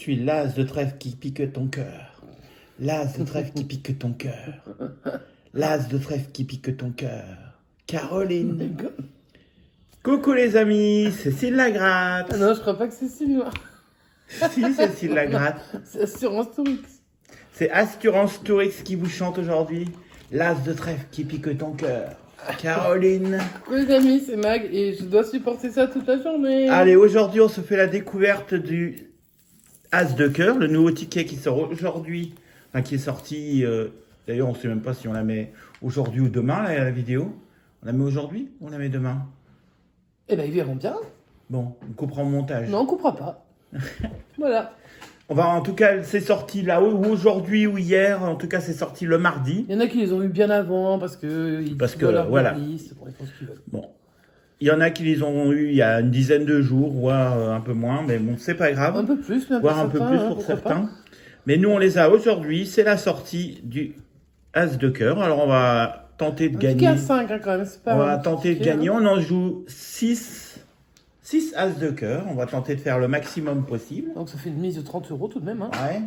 suis l'as de trèfle qui pique ton cœur. L'as de trèfle qui pique ton cœur. L'as de trèfle qui pique ton cœur. Caroline. Coucou les amis, Cécile Lagratte. Ah non, je crois pas que c'est Cécile Noir. Si, Cécile Lagratte. C'est Assurance Tourix. C'est Assurance Tourix qui vous chante aujourd'hui. L'as de trèfle qui pique ton cœur. Caroline. Coucou les amis, c'est Mag et je dois supporter ça toute la journée. Allez, aujourd'hui on se fait la découverte du As de cœur, le nouveau ticket qui sort aujourd'hui, enfin qui est sorti, d'ailleurs on ne sait même pas si on la met aujourd'hui ou demain, là, la vidéo. On la met aujourd'hui ou on la met demain? Eh ben ils verront bien. Bon, on coupera au montage. Non, on coupera pas. Voilà. On va, en tout cas, c'est sorti là, ou aujourd'hui ou hier, en tout cas c'est sorti le mardi. Il y en a qui les ont eu bien avant parce que voilà. liste pour les choses qu'ils veulent. Bon. Il y en a qui les ont eu il y a une dizaine de jours, voire un peu moins, mais bon, c'est pas grave. Un peu plus, même voire un peu plus pour certains. Mais nous, on les a aujourd'hui. C'est la sortie du As de cœur. Alors, on va tenter de gagner. À 5 hein, quand même, c'est pas on va tenter de gagner. On en joue 6 As de cœur. On va tenter de faire le maximum possible. Donc, ça fait une mise de 30 € tout de même. Hein. Ouais.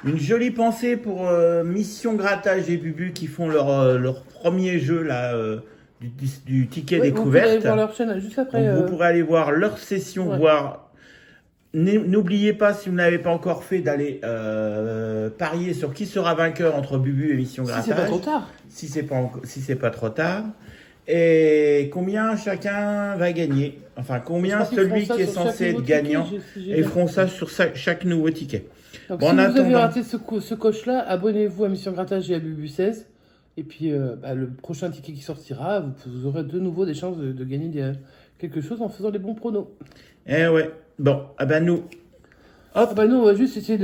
Une jolie pensée pour Mission Grattage et Bubu qui font leur premier jeu là. Du ticket découverte. Vous pourrez aller voir leur chaîne juste après. Donc, vous pourrez aller voir leur session, voir. N'oubliez pas, si vous n'avez pas encore fait, d'aller parier sur qui sera vainqueur entre Bubu et Mission Grattage. Si c'est pas trop tard. Si c'est pas trop tard. Et combien chacun va gagner. Enfin, combien celui qui est censé être gagnant. Et ils feront ça sur chaque nouveau ticket. Donc, bon, si vous avez raté ce coche-là, abonnez-vous à Mission Grattage et à Bubu 16. Et puis, le prochain ticket qui sortira, vous aurez de nouveau des chances de gagner quelque chose en faisant les bons pronos. Eh ouais. Bon, nous... Hop. Ah bah nous, on va juste essayer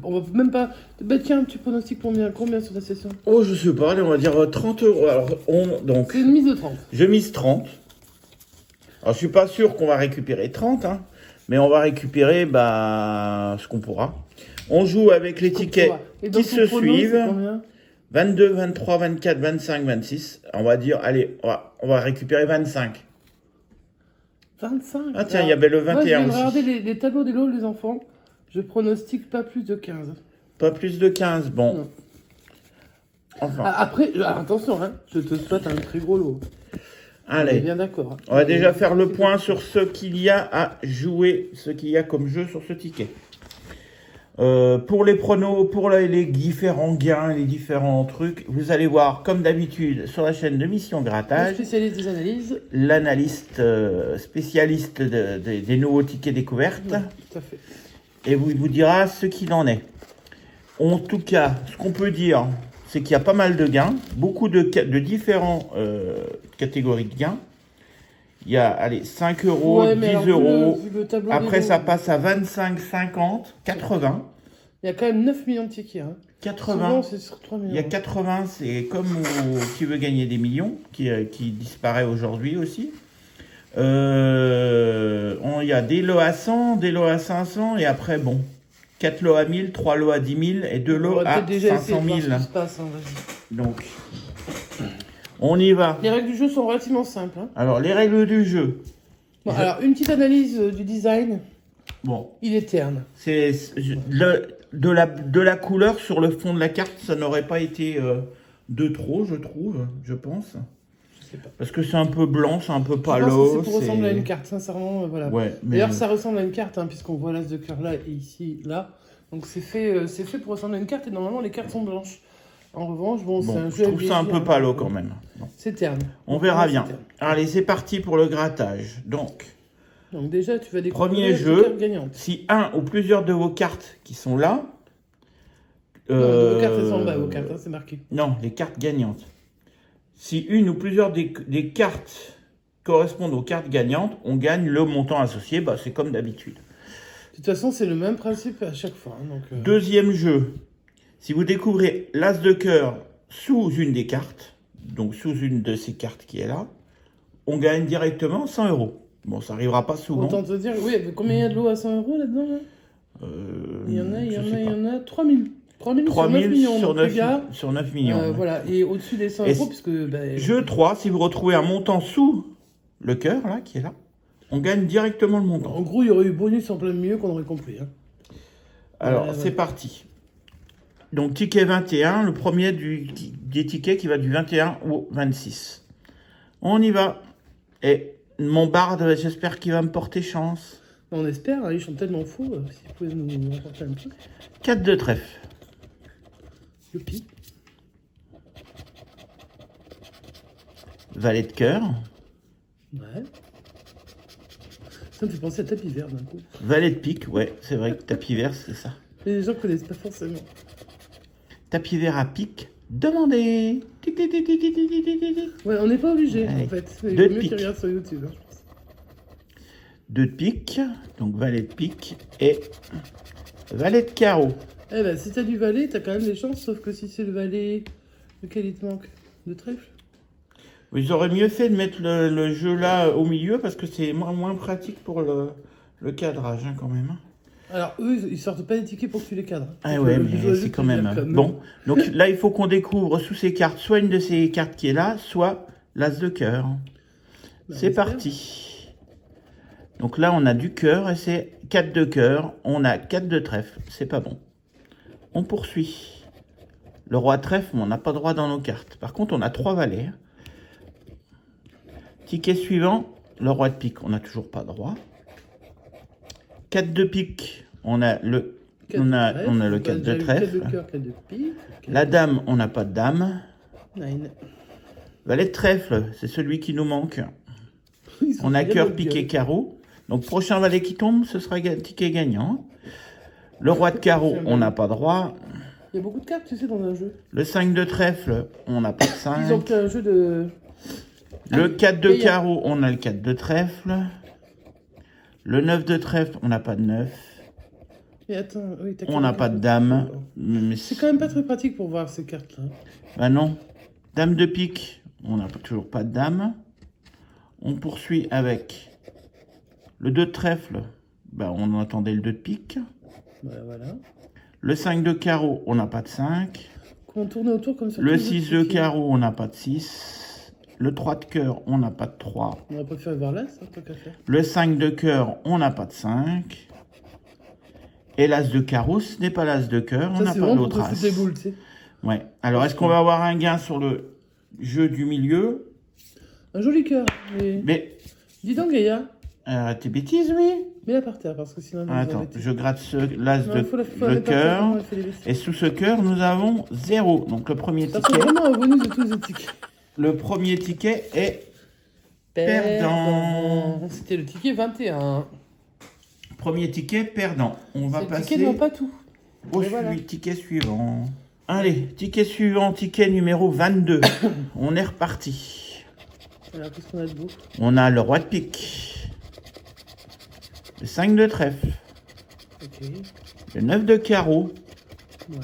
on va même pas... Bah tiens, tu pronostiques combien sur la session? Oh, je sais pas, allez, on va dire 30 €. Alors, donc... C'est une mise de 30. Je mise 30. Alors, je suis pas sûr qu'on va récupérer 30, hein, mais on va récupérer ce qu'on pourra. On joue avec les tickets qui se suivent. 22, 23, 24, 25, 26. On va dire, allez, on va récupérer 25. 25. Ah tiens, il y avait le 21 moi, je vais aussi. regarder les tableaux des lots, les enfants. Je pronostique pas plus de 15. Pas plus de 15, bon. Non. Enfin. Après, attention, hein, je te souhaite un très gros lot. Allez. On est bien d'accord. On va déjà faire le point sur ce qu'il y a à jouer, ce qu'il y a comme jeu sur ce ticket. Pour les pronos, pour les différents gains, les différents trucs, vous allez voir, comme d'habitude, sur la chaîne de Mission Grattage, le spécialiste des analyses, l'analyste spécialiste des nouveaux tickets découvertes, ouais, tout à fait. Et vous dira ce qu'il en est. En tout cas, ce qu'on peut dire, c'est qu'il y a pas mal de gains, beaucoup de différents catégories de gains. Il y a, allez, 5 €, 10 €. Après, ça passe à 25, 50, 80. Il y a quand même 9 millions de tickets. Hein. 80. Souvent, c'est sur 3 millions. Il y a 80, c'est comme Qui veut gagner des millions, qui disparaît aujourd'hui aussi. Il y a des lots à 100, des lots à 500, et après, 4 lots à 1000, 3 lots à 10 000, et 2 lots à 500 000. Donc... On y va. Les règles du jeu sont relativement simples. Hein. Alors, les règles du jeu. Alors, une petite analyse du design. Bon. Il est terne. C'est de la couleur sur le fond de la carte, ça n'aurait pas été de trop, je pense. Je sais pas. Parce que c'est un peu blanc, c'est un peu palo. C'est pour ressembler à une carte, sincèrement. Voilà. Ouais, D'ailleurs, ça ressemble à une carte, hein, puisqu'on voit l'as de cœur là et ici, là. Donc, c'est fait pour ressembler à une carte et normalement, les cartes sont blanches. En revanche, c'est un jeu. Je trouve ça un peu palo quand même. C'est terne. On verra bien. Allez, c'est parti pour le grattage. Donc déjà, tu vas découvrir premier jeu. Si un ou plusieurs de vos cartes qui sont là. Vos cartes, elles sont en bas, vos cartes, hein, c'est marqué. Non, les cartes gagnantes. Si une ou plusieurs des cartes correspondent aux cartes gagnantes, on gagne le montant associé. C'est comme d'habitude. De toute façon, c'est le même principe à chaque fois. Hein, donc, Deuxième jeu. Si vous découvrez l'as de cœur sous une des cartes, donc sous une de ces cartes qui est là, on gagne directement 100 €. Bon, ça n'arrivera pas souvent. Autant te dire, oui, combien il y a de lots à 100 € là-dedans là il y en a 3000. 3000 sur 9 millions. Sur 9 millions. Voilà, et au-dessus des 100 €, puisque... Jeu 3, si vous retrouvez un montant sous le cœur, là, qui est là, on gagne directement le montant. En gros, il y aurait eu bonus en plein milieu qu'on aurait compris. Hein. Alors, Ouais, c'est ouais. parti. Donc, ticket 21, le premier des tickets qui va du 21 au 26. On y va. Et mon barde, j'espère qu'il va me porter chance. On espère, hein, ils sont tellement faux. Si vous pouvez nous rapporter un truc. 4 de trèfle. Youpi. Valet de cœur. Ouais. Ça me fait penser à tapis vert d'un coup. Valet de pique, ouais, c'est vrai que tapis vert, c'est ça. Mais les gens connaissent pas forcément. Tapis vert à pique. Demandez. Tic, tic, tic, tic, tic, tic, tic, tic, tic. Ouais, on n'est pas obligé Allez. en fait. Mais il Deux vaut de mieux qu'ils pique. regardent sur YouTube, hein, je pense. 2 de pique. Donc valet de pique. Et valet de carreau. Eh ben, si t'as du valet, t'as quand même des chances, sauf que si c'est le valet. Lequel il te manque? De trèfle? Ils auraient mieux fait de mettre le jeu là au milieu parce que c'est moins pratique pour le cadrage hein, quand même. hein. Alors, eux, ils sortent pas des tickets pour que tu les cadres. Ah Donc, ouais, le mais jeu c'est te quand dit même. Bon, donc là, il faut qu'on découvre sous ces cartes soit une de ces cartes qui est là, soit l'as de cœur. Bah, C'est on espère. parti. Donc là, on a du cœur et c'est 4 de cœur. On a 4 de trèfle. C'est pas bon. On poursuit. Le roi trèfle, on n'a pas droit dans nos cartes. Par contre, on a 3 valets. Ticket suivant, le roi de pique, on n'a toujours pas droit. 4 de pique, on a le, on a le 4 de trèfle. 4 de cœur, 4 de pique. La dame, on n'a pas de dame. 9. Valet de trèfle, c'est celui qui nous manque. Ils sont On a bien cœur, notre pique et gueule. carreau. Donc, prochain valet qui tombe, ce sera ticket gagnant. Le roi de carreau, on n'a pas droit. Il y a beaucoup de cartes, tu sais, dans un jeu. Le 5 de trèfle, on n'a pas de 5. Ils ont fait un jeu de. Le 4 de payant. carreau, on a le 4 de trèfle. Le 9 de trèfle, on n'a pas de 9. Mais attends, oui, t'as On n'a pas de dame. Mais C'est quand même pas très pratique pour voir ces cartes-là. Bah non. Dame de pique, on n'a toujours pas de dame. On poursuit avec le 2 de trèfle. Bah, on attendait le 2 de pique. Voilà. Le 5 de carreau, on n'a pas de 5. Quand on tourne autour comme ça. Le 6 de carreau, on n'a pas de 6. Le 3 de cœur, on n'a pas de 3. On va préférer voir là, ça, tant qu'à faire. Le 5 de cœur, on n'a pas de 5. Et l'as de carreau, ce n'est pas l'as de cœur, on Ça, n'a c'est pas vraiment l'autre pour te as. foutre les boules, tu sais. Ouais. Alors, est-ce qu'on va avoir un gain sur le jeu du milieu? Un joli cœur. Mais... Mais, Dis donc, Gaïa, arrête tes bêtises, oui. mets-la par terre, parce que sinon... Ah, attends, je gratte l'as Non, de faut la le mettre par terre, cœur. comment elle fait les vessies. Et sous ce cœur, nous avons 0. Donc, le premier Ça ticket. ressemble vraiment au bonus de tous les tickets. Le premier ticket est perdant. C'était le ticket 21. Premier ticket perdant. On va C'est le passer ticket non pas tout. au Mais voilà. ticket suivant. Allez, ticket suivant, ticket numéro 22. On est reparti. Alors, qu'est-ce qu'on a de beau? On a le roi de pique. Le 5 de trèfle. Ok. Le 9 de carreau. Ouais.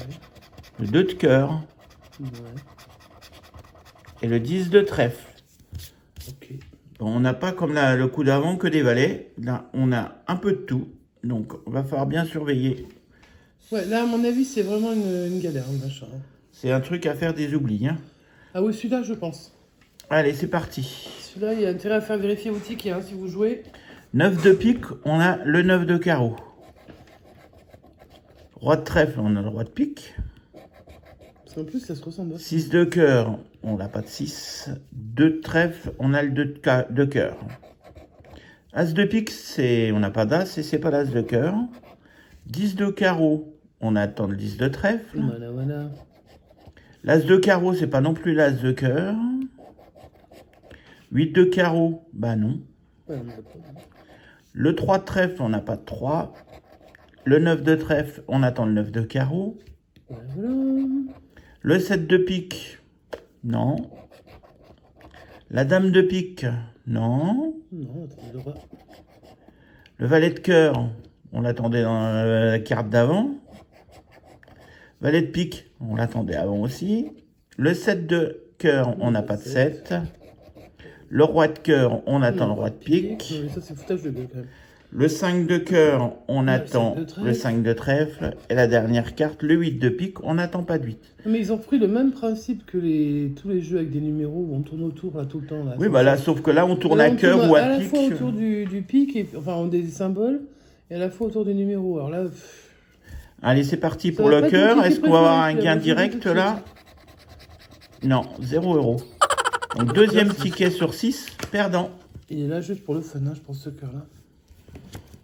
Le 2 de cœur. Ouais. Et le 10 de trèfle. Ok. Bon, on n'a pas comme le coup d'avant que des valets. Là, on a un peu de tout. Donc, on va falloir bien surveiller. Ouais, là, à mon avis, c'est vraiment une galère, le machin. C'est un truc à faire des oublis. Hein. Ah oui, celui-là, je pense. Allez, c'est parti. Celui-là, il y a intérêt à faire vérifier vos tickets, hein, si vous jouez. 9 de pique, on a le 9 de carreau. Roi de trèfle, on a le roi de pique. Parce qu'en plus, ça se ressemble. 6 de cœur, on n'a pas de 6. 2 de trèfle, on a le 2 de cœur. As de pique, on n'a pas d'as et c'est pas l'as de cœur. 10 de carreau, on attend le 10 de trèfle. Voilà, voilà. L'as de carreau, c'est pas non plus l'as de cœur. 8 de carreau, bah non. Ouais, on l'a pas. Le 3 de trèfle, on n'a pas de 3. Le 9 de trèfle, on attend le 9 de carreau. Voilà, voilà. Le 7 de pique, non. La dame de pique, non. Non, attendez, le roi. Le valet de cœur, on l'attendait dans la carte d'avant. Valet de pique, on l'attendait avant aussi. Le 7 de cœur, on n'a pas de 7. Le roi de cœur, on attend le roi de pique. Non, mais ça, c'est foutage de gueule, quand même. Le 5 de cœur, on Le attend 5 de trèfle. le 5 de trèfle. Et la dernière carte, le 8 de pique, on n'attend pas de 8. Mais ils ont pris le même principe que tous les jeux avec des numéros où on tourne autour là tout le temps. Là. Oui, bah là, sauf que là, on tourne Là, à on cœur tourne ou à à la pique. fois autour du pic, enfin des symboles, et à la fois autour des numéros. Alors là, Allez, c'est parti Ça pour va le pas être cœur. mon ticket Est-ce qu'on va avoir un préféré, gain je vous le dis direct tout de là? Non, 0 €. Donc, deuxième ticket sur 6, perdant. Il est là juste pour le fun, hein, je pense, ce cœur-là.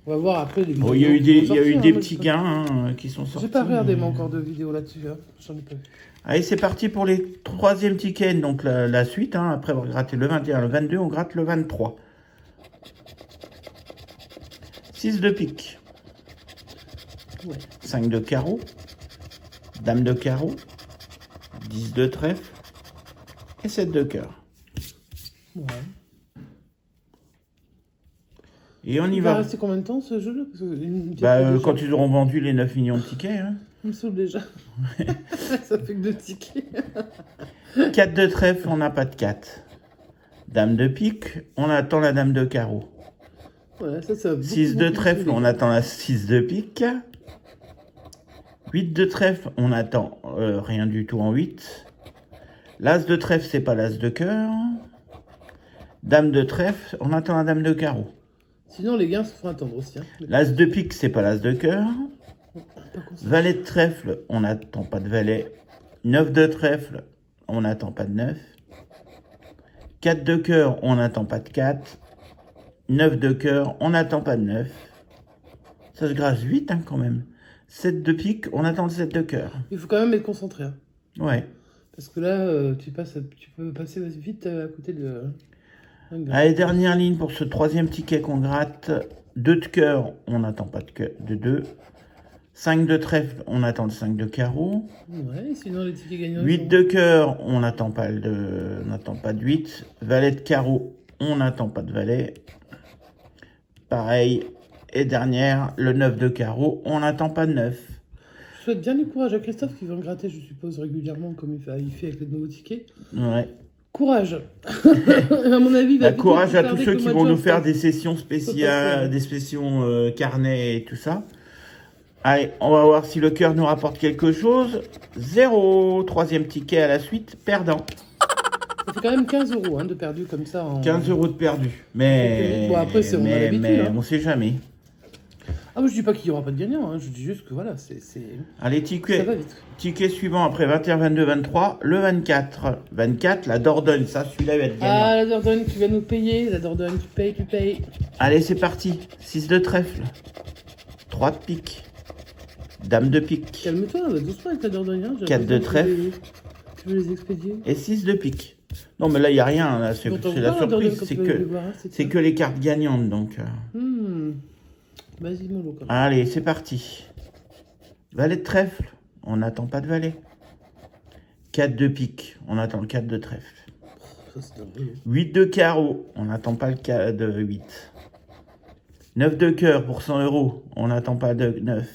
On va voir après les vidéos. Bon, il y a eu qui des, vont il y a eu sortir, des hein, moi, petits j'ai gains hein, qui sont sortis. J'ai pas regardé moi encore de vidéos là-dessus, hein. J'en ai pas vu. Allez, c'est parti pour les troisièmes tickets. Donc, la suite, hein, après avoir gratté le 21, le 22, on gratte le 23. 6 de pique. Ouais. 5 de carreau. Dame de carreau. 10 de trèfle. Et 7 de cœur. Ouais. Et on y Il va va. rester combien de temps ce jeu-là? Parce que Quand ils auront vendu les 9 millions de tickets. Hein. Il me saoule déjà. Ça fait que 2 tickets. 4 de trèfle, on n'a pas de 4. Dame de pique, on attend la dame de carreau. Ouais, ça va 6 de trèfle, on attend la 6 de pique. 8 de trèfle, on attend rien du tout en 8. L'as de trèfle, c'est pas l'as de cœur. Dame de trèfle, on attend la dame de carreau. Sinon, les gains se font attendre aussi. Hein. L'as de pique, c'est pas l'as de cœur. Valet de trèfle, on n'attend pas de valet. 9 de trèfle, on n'attend pas de 9. 4 de cœur, on n'attend pas de 4. 9 de cœur, on n'attend pas de 9. Ça se grâce vite hein, quand même. 7 de pique, on attend le 7 de cœur. Il faut quand même être concentré. Hein. Ouais. Parce que là, tu peux passer vite à côté de... Allez, dernière ligne pour ce troisième ticket qu'on gratte. 2 de cœur, on n'attend pas de cœur, de 2. 5 de trèfle, on attend le 5 de carreau. Ouais, sinon les tickets gagnants... 8 de cœur, on n'attend pas de 8. Valet de carreau, on n'attend pas de valet. Pareil. Et dernière, le 9 de carreau, on n'attend pas de 9. Je souhaite bien du courage à Christophe qui va en gratter, je suppose, régulièrement, comme il fait avec les nouveaux tickets. Ouais. Courage. À mon avis, il va courage à tous ceux qui vont nous faire des... des sessions spéciales, des sessions carnet et tout ça. Allez, on va voir si le cœur nous rapporte quelque chose. 0. Troisième ticket à la suite, perdant. Ça fait quand même 15 € hein, de perdu comme ça. 15 € de perdu. Mais, bon, après, on a l'habitude. Mais hein. on sait jamais. Ah, moi, je dis pas qu'il n'y aura pas de gagnant. Hein. Je dis juste que voilà, c'est... Allez, Ça va vite. ticket suivant après 21, 22, 23. Le 24. 24, la Dordogne. Ça, celui-là va être gagnant. Ah, la Dordogne, tu vas nous payer. La Dordogne, tu payes. Allez, c'est parti. 6 de trèfle. 3 de pique. Dame de pique. Calme-toi, doucement avec la Dordogne. Hein. 4 de trèfle. Je vais les expédier. Et 6 de pique. Non, mais là, il n'y a rien. Là, c'est la surprise. C'est que les cartes gagnantes. Donc. Vas-y, mon loup. Allez, c'est parti. Valet de trèfle. On n'attend pas de valet. 4 de pique. On attend le 4 de trèfle. Ça, c'est dingue. 8 de carreau. On n'attend pas le 4 de 8. 9 de cœur pour 100 €. On n'attend pas de 9.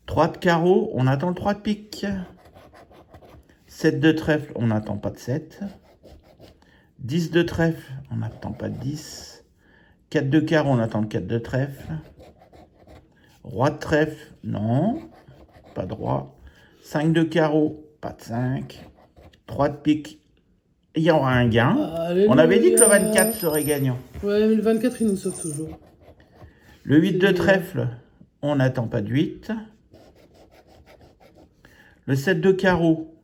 3 de carreau. On attend le 3 de pique. 7 de trèfle. On n'attend pas de 7. 10 de trèfle. On n'attend pas de 10. 4 de carreau, on attend le 4 de trèfle. Roi de trèfle, non. Pas de roi. 5 de carreau, pas de 5. 3 de pique, il y aura un gain. Alléluia. On avait dit que le 24 serait gagnant. Ouais, mais le 24, il nous sauve toujours. Le 8 de trèfle, on n'attend pas de 8. Le 7 de carreau,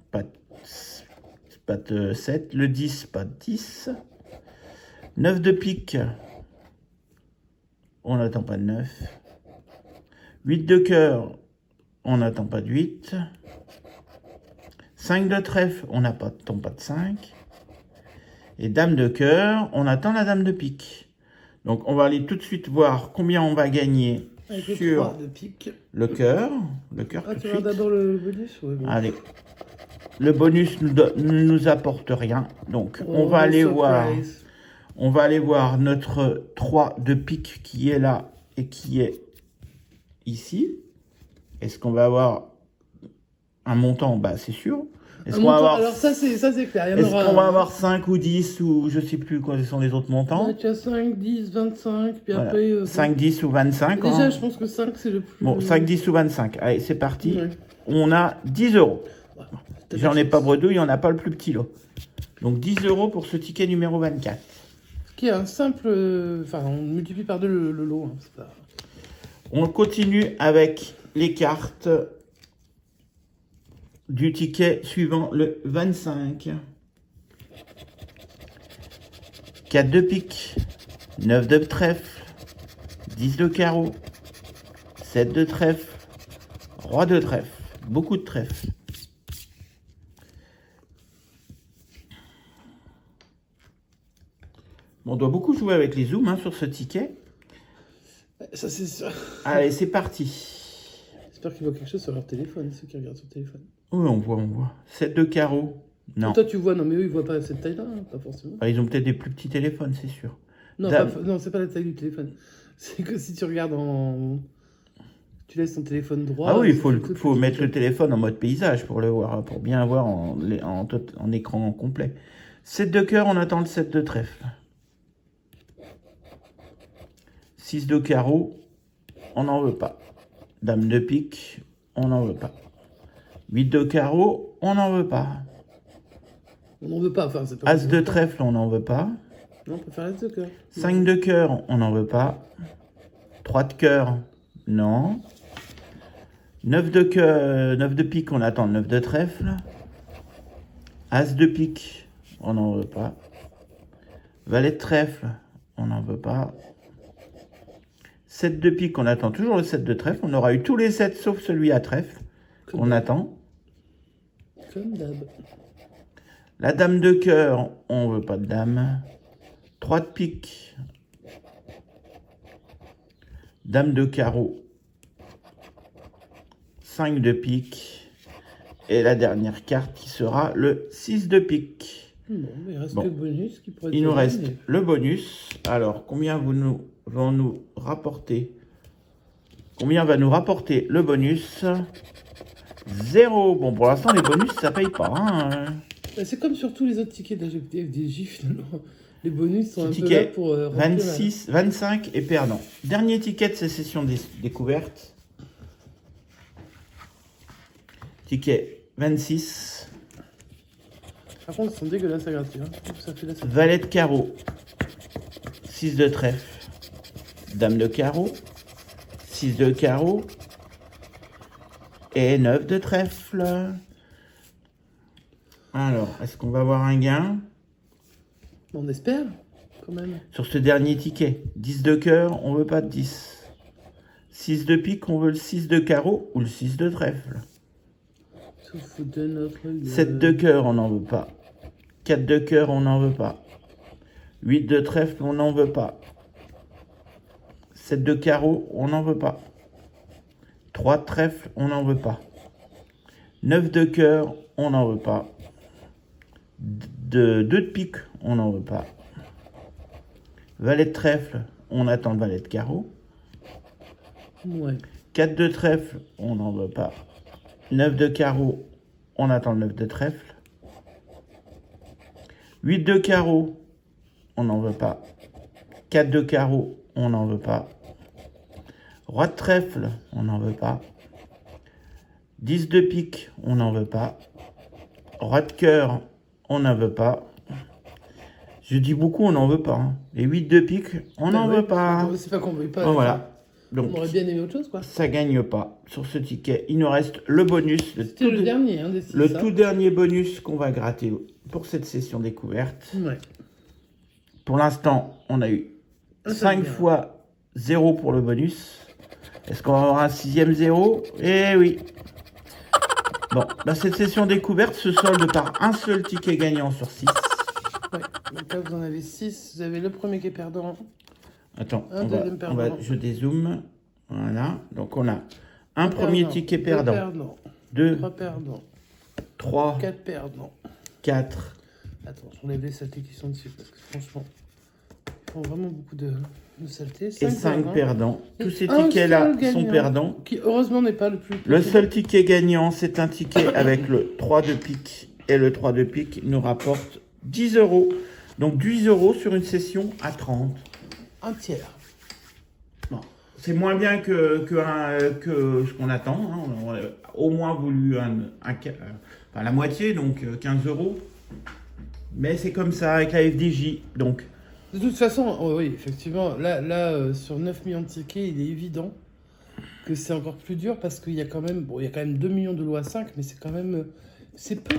pas de 7. Le 10, pas de 10. 9 de pique, on n'attend pas de 9. 8 de cœur, on n'attend pas de 8. 5 de trèfle, on n'attend pas de 5. Et dame de cœur, on attend la dame de pique. Donc on va aller tout de suite voir combien on va gagner avec sur de pique. le cœur. Le cœur Ah, tout tu de vas suite. d'abord le bonus ouais, bon. Allez. Le bonus ne nous apporte rien. Donc on va aller voir. On va aller voir notre 3 de pique qui est là et qui est ici. Est-ce qu'on va avoir un montant? Bah, c'est sûr. Est-ce qu'on va avoir... Alors ça c'est clair. Est-ce qu'on va avoir 5 ou 10 ou je sais plus quoi sont les autres montants? Ouais, tu as 5, 10, 25, puis Voilà. après... 5, 10 ou 25. Déjà, je pense que 5 c'est le plus... Bon, 5, 10 ou 25. Allez, c'est parti. Ouais. On a 10 €. Ouais. J'en ai pas bredouille, on n'a pas le plus petit lot. Donc 10 € pour ce ticket numéro 24. Qui est un simple... Enfin, on multiplie par 2 le lot. Hein, c'est pas... On continue avec les cartes du ticket suivant le 25. 4 de pique, 9 de trèfle, 10 de carreau, 7 de trèfle, roi de trèfle, beaucoup de trèfle. On doit beaucoup jouer avec les zooms sur ce ticket. Ça, c'est sûr. Allez, c'est parti. J'espère qu'ils voient quelque chose sur leur téléphone, ceux qui regardent sur le téléphone. Oui, on voit. 7 de carreau. Non. Toi, tu vois, non, mais eux, ils voient pas cette taille-là, hein, pas forcément. Ils ont peut-être des plus petits téléphones, c'est sûr. Non, non, c'est pas la taille du téléphone. C'est que si tu regardes en... Tu laisses ton téléphone droit... Ah oui, il faut mettre le téléphone en mode paysage pour le voir, pour bien voir en écran complet. 7 de cœur, on attend le 7 de trèfle. 6 de carreau, on n'en veut pas. Dame de pique, on n'en veut pas. 8 de carreau, on n'en veut pas. On n'en veut pas, enfin, c'est pas... As de trèfle, on n'en veut pas. Non, on peut faire As de cœur. 5 de cœur, on n'en veut pas. 3 de cœur, non. 9 de cœur, 9 de pique, on attend le 9 de trèfle. As de pique, on n'en veut pas. Valet de trèfle, on n'en veut pas. 7 de pique, on attend toujours le 7 de trèfle. On aura eu tous les 7 sauf celui à trèfle. On attend. Comme d'hab. La dame de cœur, on veut pas de dame. 3 de pique. Dame de carreau. 5 de pique. Et la dernière carte qui sera le 6 de pique. Bon, mais il reste que le bonus qui pourrait être... Il nous reste le bonus. Alors, combien vont nous rapporter? Combien va nous rapporter le bonus? 0. Bon, pour l'instant, les bonus, ça paye pas. Hein. C'est comme sur tous les autres tickets de la FDJ, finalement. Les bonus sont un peu ticket là pour... 26, 25 et perdant. Dernier ticket de ces sessions découvertes. Ticket 26. Par contre, ils sont dégueulasses à gratter. Hein. Ça fait la... Valet de carreau. 6 de trèfle. Dame de carreau. 6 de carreau. Et 9 de trèfle. Alors, est-ce qu'on va avoir un gain? On espère, quand même. Sur ce dernier ticket. 10 de cœur, on veut pas de 10. 6 de pique, on veut le 6 de carreau ou le 6 de trèfle. 7 de cœur, on n'en veut pas. 4 de cœur, on n'en veut pas. 8 de trèfle, on n'en veut pas. 7 de carreau, on n'en veut pas. 3 de trèfle, on n'en veut pas. 9 de cœur, on n'en veut pas. 2 de pique, on n'en veut pas. Valet de trèfle, on attend le valet de carreau. Ouais. 4 de trèfle, on n'en veut pas. 9 de carreau, on attend le 9 de trèfle. 8 de carreau, on n'en veut pas. 4 de carreau, on n'en veut pas. Roi de trèfle, on n'en veut pas. 10 de pique, on n'en veut pas. Roi de cœur, on n'en veut pas. Je dis beaucoup, on n'en veut pas. Hein. Les 8 de pique, on n'en veut pas. C'est pas qu'on veut pas. Bon, voilà. Donc, on aurait bien aimé autre chose, quoi. Ça gagne pas sur ce ticket. Il nous reste le bonus. C'était le dernier, hein, le tout dernier bonus qu'on va gratter pour cette session découverte. Ouais. Pour l'instant, on a eu 5 fois 0 pour le bonus. Est-ce qu'on va avoir un 6e 0? Eh oui. Bon, bah cette session découverte se solde par un seul ticket gagnant sur 6. Ouais, donc là vous en avez 6. Vous avez le premier qui est perdant. Attends, je dézoome. Voilà. Donc on a un premier ticket perdant. 2 3 perdants. 3 4 perdants. 4. Attends, j'enlève les saletés qui sont dessus parce que franchement, ils font vraiment beaucoup de saletés. Et 5 perdants. Tous ces tickets-là sont perdants. Qui heureusement n'est pas le plus petit. Le seul ticket gagnant, c'est un ticket avec le 3 de pique. Et le 3 de pique nous rapporte 10 euros. Donc 10 euros sur une session à 30. Un tiers. Bon. C'est moins bien que ce qu'on attend. Hein. On aurait au moins voulu la moitié, donc 15 euros. Mais c'est comme ça avec la FDJ. Donc. De toute façon, oui, effectivement, là sur 9 millions de tickets, il est évident que c'est encore plus dur parce qu'il y a quand même, bon, il y a quand même 2 millions de lots à 5, mais c'est quand même, c'est peu.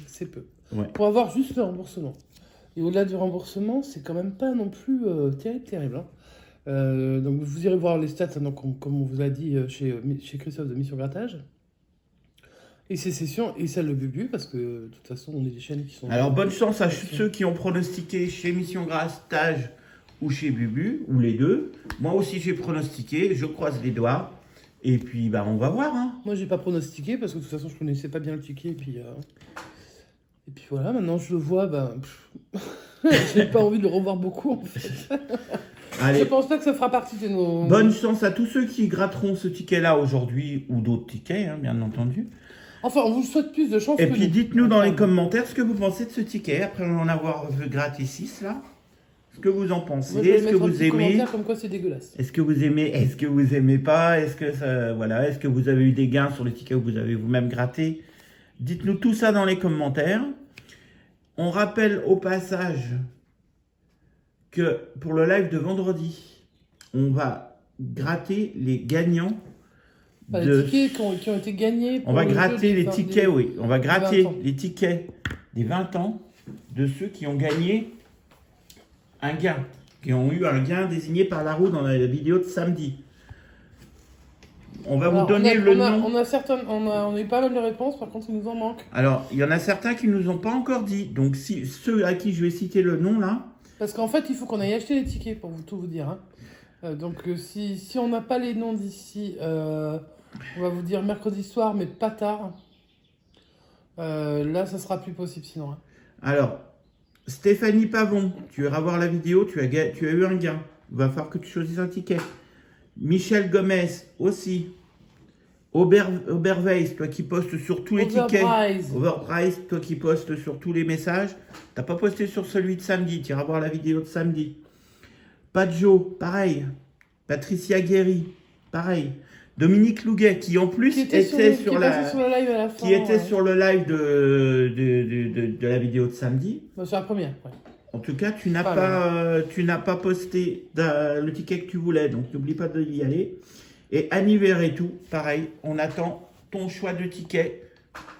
C'est peu. Ouais. Pour avoir juste le remboursement. Et au-delà du remboursement, c'est quand même pas non plus terrible. Hein. Donc vous irez voir les stats, hein, donc, comme on vous l'a dit chez Christophe de Mission Grattage. Et ces sessions et celle de Bubu, parce que de toute façon, on est des chaînes qui sont... Alors, bonne chance à ceux qui ont pronostiqué chez Mission Grattage ou chez Bubu, ou les deux. Moi aussi, j'ai pronostiqué, je croise les doigts. Et puis, bah, on va voir. Hein. Moi, j'ai pas pronostiqué, parce que de toute façon, je connaissais pas bien le ticket. Et puis voilà, maintenant, je le vois, j'ai pas envie de le revoir beaucoup, en fait. Allez. Je pense pas que ça fera partie de nos... Bonne chance à tous ceux qui gratteront ce ticket-là aujourd'hui, ou d'autres tickets, hein, bien entendu. Enfin, on vous souhaite plus de chance. Et puis dites-nous dans les commentaires ce que vous pensez de ce ticket, après en avoir gratter 6 là. Ce que vous en pensez, moi, je vais est-ce que mettre un vous petit aimez, commentaire comme quoi c'est dégueulasse. est-ce que vous aimez, est-ce que vous aimez pas, est-ce que ça, voilà, est-ce que vous avez eu des gains sur les tickets que vous avez vous-même gratté. Dites-nous tout ça dans les commentaires. On rappelle au passage que pour le live de vendredi, on va gratter les gagnants. Les tickets qui ont été gagnés. On va gratter les tickets, oui. On va gratter 20 les tickets des 20 ans de ceux qui ont gagné un gain, qui ont eu un gain désigné par la roue dans la vidéo de samedi. On va vous donner le nom. On a eu pas mal de réponses, par contre il nous en manque. Alors, il y en a certains qui ne nous ont pas encore dit. Donc, si ceux à qui je vais citer le nom là. Parce qu'en fait, il faut qu'on aille acheter les tickets pour tout vous dire. Hein. Donc, si on n'a pas les noms d'ici, on va vous dire mercredi soir, mais pas tard. Là, ça sera plus possible sinon. Hein. Alors, Stéphanie Pavon, tu iras voir la vidéo, tu as eu un gain. Il va falloir que tu choisisses un ticket. Michel Gomez aussi. Oberweis, toi qui postes sur tous les tickets. Overprice, toi qui postes sur tous les messages. T'as pas posté sur celui de samedi, tu iras voir la vidéo de samedi. Padjo, pareil. Patricia Guéry, pareil. Dominique Louguet, qui en plus était sur le live à la fin, sur le live de la vidéo de samedi. C'est la première, ouais. En tout cas, tu n'as pas posté le ticket que tu voulais, donc n'oublie pas d'y aller. Et Annie Verretou, pareil, on attend ton choix de ticket.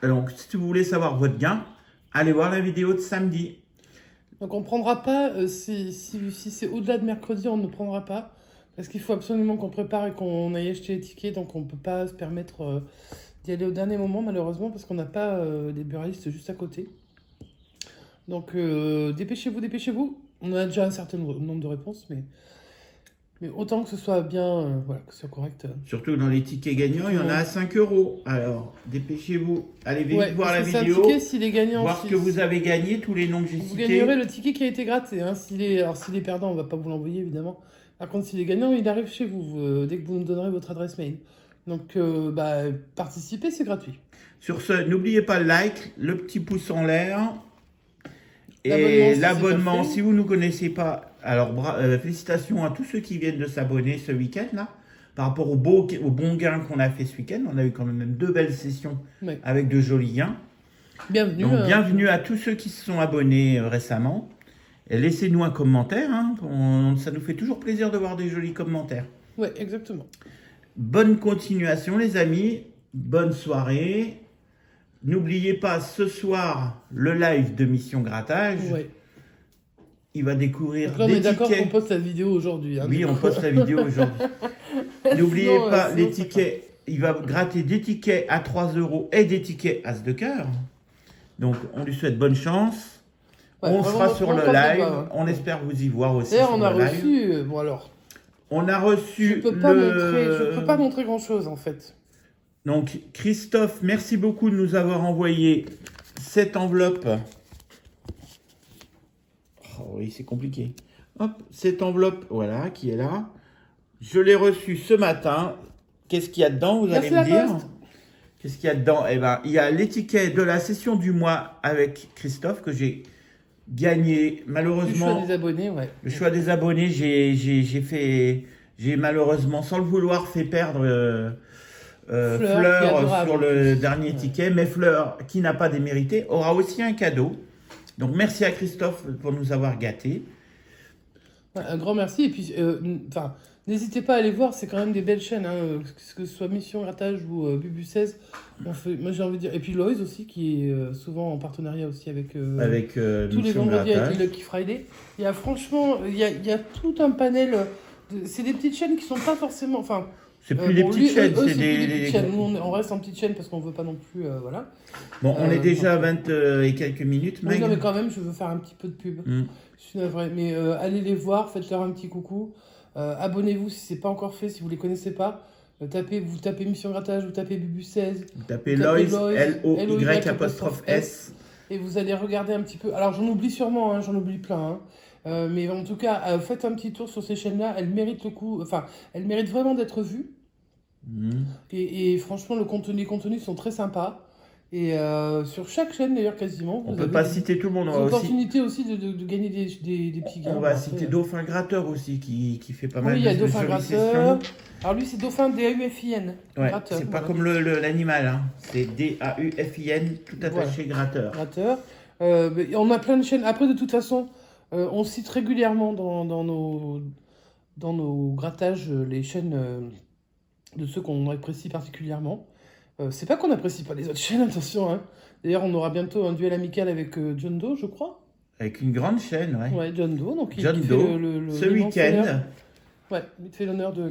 Donc, si vous voulez savoir votre gain, allez voir la vidéo de samedi. Donc, on ne prendra pas, si c'est au-delà de mercredi, on ne prendra pas. Parce qu'il faut absolument qu'on prépare et qu'on aille acheter les tickets. Donc, on ne peut pas se permettre d'y aller au dernier moment, malheureusement, parce qu'on n'a pas des buralistes juste à côté. Donc, dépêchez-vous. On a déjà un certain nombre de réponses, mais autant que ce soit bien, que ce soit correct. Surtout dans les tickets gagnants, il y en a à 5 €. Alors, dépêchez-vous. Allez vite voir la vidéo. Ticket, s'il est gagnant, voir ce que vous avez gagné, tous les noms que j'ai cités. Vous gagnerez le ticket qui a été gratté. Hein. S'il est perdant, on ne va pas vous l'envoyer, évidemment. Par contre, s'il est gagnant, il arrive chez vous, dès que vous nous donnerez votre adresse mail. Donc, participez, c'est gratuit. Sur ce, n'oubliez pas le like, le petit pouce en l'air. Et l'abonnement, si vous ne nous connaissez pas, alors félicitations à tous ceux qui viennent de s'abonner ce week-end là. Par rapport au bon gain qu'on a fait ce week-end, on a eu quand même 2 belles sessions avec de jolis gains. Bienvenue. Donc bienvenue à tous ceux qui se sont abonnés récemment. Et laissez-nous un commentaire, hein. Ça nous fait toujours plaisir de voir des jolis commentaires. Oui, exactement. Bonne continuation les amis, bonne soirée. N'oubliez pas ce soir le live de Mission Grattage. Ouais. Il va découvrir donc là, on est d'accord qu'on poste la vidéo aujourd'hui. Hein, oui, on poste la vidéo aujourd'hui. N'oubliez pas les tickets. Il va gratter des tickets à 3 € et des tickets As de cœur. Donc, on lui souhaite bonne chance. On sera sur le live. On espère vous y voir aussi. D'ailleurs, on a reçu... On a reçu... Je peux pas montrer grand-chose, en fait. Donc, Christophe, merci beaucoup de nous avoir envoyé cette enveloppe. Oh oui, c'est compliqué. Hop, cette enveloppe, voilà, qui est là. Je l'ai reçue ce matin. Qu'est-ce qu'il y a dedans, vous allez me dire? Qu'est-ce qu'il y a dedans? Eh bien, il y a l'étiquette de la session du mois avec Christophe que j'ai gagné. Malheureusement, le choix des abonnés, ouais. Le choix des abonnés, j'ai malheureusement, sans le vouloir, fait perdre... Fleur sur le dernier ticket, mais Fleur, qui n'a pas démérité, aura aussi un cadeau. Donc merci à Christophe pour nous avoir gâtés. Ouais, un grand merci. Et puis, n'hésitez pas à aller voir, c'est quand même des belles chaînes, hein, que ce soit Mission Grattage ou Bubu 16. Moi, j'ai envie de dire. Et puis Loïs aussi, qui est souvent en partenariat aussi avec tous les Mission vendredis Grattage. avec les Lucky Friday. Il y a franchement, il y a tout un panel. C'est des petites chaînes qui sont pas forcément. Enfin, C'est plus des petites chaînes, eux, c'est plus des des... petites chaînes. Nous, on reste en petite chaîne parce qu'on veut pas non plus. Voilà. Bon, on est déjà à 20 et quelques minutes, Oui, Meg. non, mais quand même, je veux faire un petit peu de pub. Je suis navrée. Mais allez les voir, faites-leur un petit coucou. Abonnez-vous si c'est pas encore fait, si vous les connaissez pas. Vous tapez Mission Grattage, vous tapez Bubu 16. Vous tapez Loïs, L-O-Y''S. Et vous allez regarder un petit peu. Alors j'en oublie sûrement, hein, j'en oublie plein. Hein. Mais en tout cas, faites un petit tour sur ces chaînes-là. Elles méritent le coup. Enfin, elles méritent vraiment d'être vues. Et franchement, les contenus sont très sympas. Et sur chaque chaîne, d'ailleurs, quasiment. On peut pas citer tout le monde. On va l'opportunité aussi de gagner des petits gains. On va citer Dauphin Gratteur aussi, qui fait pas mal oui, de il y a Dauphin jurisdictions. Gratteur. Alors lui, c'est Dauphin D-A-U-F-I-N. Ouais, Gratteur. c'est pas comme l'animal, hein. C'est D-A-U-F-I-N, tout attaché, Gratteur. Gratteur. On a plein de chaînes. Après, de toute façon, on cite régulièrement dans nos grattages les chaînes de ceux qu'on apprécie particulièrement. C'est pas qu'on apprécie pas les autres chaînes, attention. Hein. D'ailleurs, on aura bientôt un duel amical avec John Doe, je crois. Avec une grande chaîne, ouais. Ouais, John Doe. Donc, John Doe, ce week-end. Ouais, il te fait l'honneur de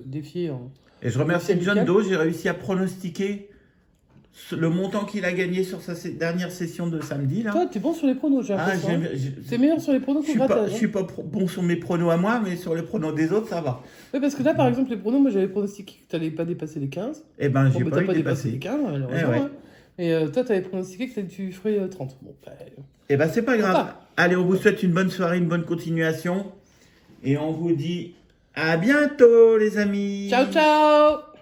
défier. Et je remercie John Doe, j'ai réussi à pronostiquer le montant qu'il a gagné sur sa dernière session de samedi. Là. Toi, t'es bon sur les pronos, j'ai l'impression. C'est meilleur sur les pronos que le grattage. Je suis pas bon sur mes pronos à moi, mais sur les pronos des autres, ça va. Oui, parce que là, par exemple, les pronos, moi, j'avais pronostiqué que t'allais pas dépasser les 15. Eh ben, j'ai pas dépassé les 15, malheureusement. ouais. Hein. Et toi, t'avais pronostiqué que tu ferais 30. Bon, eh ben, c'est pas grave. Allez, on vous souhaite une bonne soirée, une bonne continuation. Et on vous dit à bientôt, les amis. Ciao, ciao!